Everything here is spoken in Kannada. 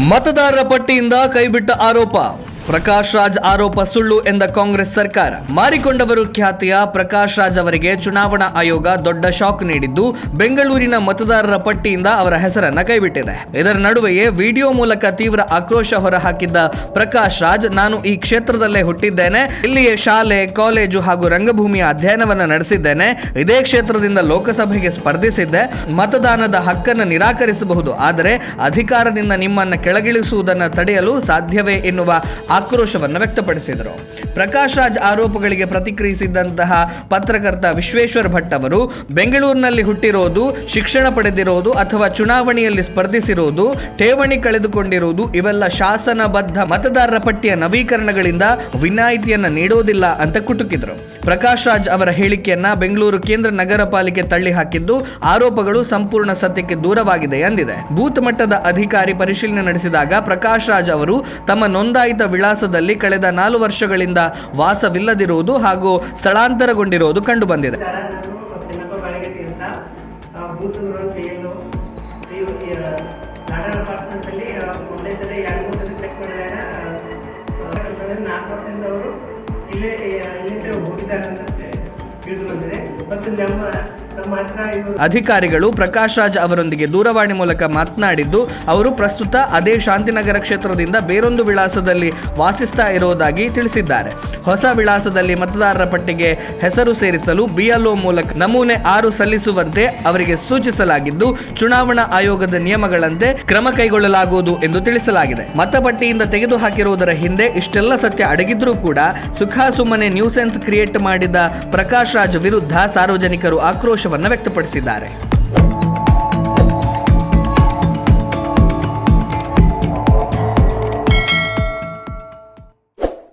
ಮತದಾರರ ಪಟ್ಟಿಯಿಂದ ಕೈಬಿಟ್ಟ ಆರೋಪ. ಪ್ರಕಾಶ್ ರಾಜ್ ಆರೋಪ ಸುಳ್ಳು ಎಂದ ಕಾಂಗ್ರೆಸ್ ಸರ್ಕಾರ. ಮಾರಿಕೊಂಡವರು ಖ್ಯಾತಿಯ ಪ್ರಕಾಶ್ ರಾಜ್ ಅವರಿಗೆ ಚುನಾವಣಾ ಆಯೋಗ ದೊಡ್ಡ ಶಾಕ್ ನೀಡಿದ್ದು, ಬೆಂಗಳೂರಿನ ಮತದಾರರ ಪಟ್ಟಿಯಿಂದ ಅವರ ಹೆಸರನ್ನ ಕೈಬಿಟ್ಟಿದೆ. ಇದರ ನಡುವೆಯೇ ವಿಡಿಯೋ ಮೂಲಕ ತೀವ್ರ ಆಕ್ರೋಶ ಹೊರಹಾಕಿದ್ದ ಪ್ರಕಾಶ್ ರಾಜ್, ನಾನು ಈ ಕ್ಷೇತ್ರದಲ್ಲೇ ಹುಟ್ಟಿದ್ದೇನೆ, ಇಲ್ಲಿಯೇ ಶಾಲೆ, ಕಾಲೇಜು ಹಾಗೂ ರಂಗಭೂಮಿಯ ಅಧ್ಯಯನವನ್ನ ನಡೆಸಿದ್ದೇನೆ, ಇದೇ ಕ್ಷೇತ್ರದಿಂದ ಲೋಕಸಭೆಗೆ ಸ್ಪರ್ಧಿಸಿದ್ದೆ, ಮತದಾನದ ಹಕ್ಕನ್ನು ನಿರಾಕರಿಸಬಹುದು, ಆದರೆ ಅಧಿಕಾರದಿಂದ ನಿಮ್ಮನ್ನು ಕೆಳಗಿಳಿಸುವುದನ್ನು ತಡೆಯಲು ಸಾಧ್ಯವೇ ಎನ್ನುವ ಆಕ್ರೋಶವನ್ನು ವ್ಯಕ್ತಪಡಿಸಿದರು. ಪ್ರಕಾಶ್ ರಾಜ್ ಆರೋಪಗಳಿಗೆ ಪ್ರತಿಕ್ರಿಯಿಸಿದಂತಹ ಪತ್ರಕರ್ತ ವಿಶ್ವೇಶ್ವರ್ ಭಟ್ ಅವರು, ಬೆಂಗಳೂರಿನಲ್ಲಿ ಹುಟ್ಟಿರೋದು, ಶಿಕ್ಷಣ ಪಡೆದಿರೋದು ಅಥವಾ ಚುನಾವಣೆಯಲ್ಲಿ ಸ್ಪರ್ಧಿಸಿರೋದು, ಠೇವಣಿ ಕಳೆದುಕೊಂಡಿರುವುದು ಇವೆಲ್ಲ ಶಾಸನಬದ್ಧ ಮತದಾರರ ಪಟ್ಟಿಯ ನವೀಕರಣಗಳಿಂದ ವಿನಾಯಿತಿಯನ್ನ ನೀಡೋದಿಲ್ಲ ಅಂತ ಕುಟುಕಿದರು. ಪ್ರಕಾಶ್ ರಾಜ್ ಅವರ ಹೇಳಿಕೆಯನ್ನ ಬೆಂಗಳೂರು ಕೇಂದ್ರ ನಗರ ಪಾಲಿಕೆ ತಳ್ಳಿ ಹಾಕಿದ್ದು, ಆರೋಪಗಳು ಸಂಪೂರ್ಣ ಸತ್ಯಕ್ಕೆ ದೂರವಾಗಿದೆ ಎಂದಿದೆ. ಬೂತ್ ಮಟ್ಟದ ಅಧಿಕಾರಿ ಪರಿಶೀಲನೆ ನಡೆಸಿದಾಗ ಪ್ರಕಾಶ್ ರಾಜ್ ಅವರು ತಮ್ಮ ನೋಂದಾಯಿತ ವಿಳಾಸದಲ್ಲಿ ಕಳೆದ 4 ವರ್ಷಗಳಿಂದ ವಾಸವಿಲ್ಲದಿರುವುದು ಹಾಗೂ ಸ್ಥಳಾಂತರಗೊಂಡಿರುವುದು ಕಂಡುಬಂದಿದೆ. ಅಧಿಕಾರಿಗಳು ಪ್ರಕಾಶ್ ರಾಜ್ ಅವರೊಂದಿಗೆ ದೂರವಾಣಿ ಮೂಲಕ ಮಾತನಾಡಿದ್ದು, ಅವರು ಪ್ರಸ್ತುತ ಅದೇ ಶಾಂತಿನಗರ ಕ್ಷೇತ್ರದಿಂದ ಬೇರೊಂದು ವಿಳಾಸದಲ್ಲಿ ವಾಸಿಸ್ತಾ ಇರುವುದಾಗಿ ತಿಳಿಸಿದ್ದಾರೆ. ಹೊಸ ವಿಳಾಸದಲ್ಲಿ ಮತದಾರರ ಪಟ್ಟಿಗೆ ಹೆಸರು ಸೇರಿಸಲು BLO ಮೂಲಕ ನಮೂನೆ 6 ಸಲ್ಲಿಸುವಂತೆ ಅವರಿಗೆ ಸೂಚಿಸಲಾಗಿದ್ದು, ಚುನಾವಣಾ ಆಯೋಗದ ನಿಯಮಗಳಂತೆ ಕ್ರಮ ಕೈಗೊಳ್ಳಲಾಗುವುದು ಎಂದು ತಿಳಿಸಲಾಗಿದೆ. ಮತಪಟ್ಟಿಯಿಂದ ತೆಗೆದುಹಾಕಿರುವುದರ ಹಿಂದೆ ಇಷ್ಟೆಲ್ಲ ಸತ್ಯ ಅಡಗಿದ್ರೂ ಕೂಡ ಸುಖಾಸುಮ್ಮನೆ ನ್ಯೂಸೆನ್ಸ್ ಕ್ರಿಯೇಟ್ ಮಾಡಿದ ಪ್ರಕಾಶ್ ರಾಜ್ ವಿರುದ್ಧ ಸಾರ್ವಜನಿಕರು ಆಕ್ರೋಶವನ್ನು ವ್ಯಕ್ತಪಡಿಸಿದ್ದಾರೆ.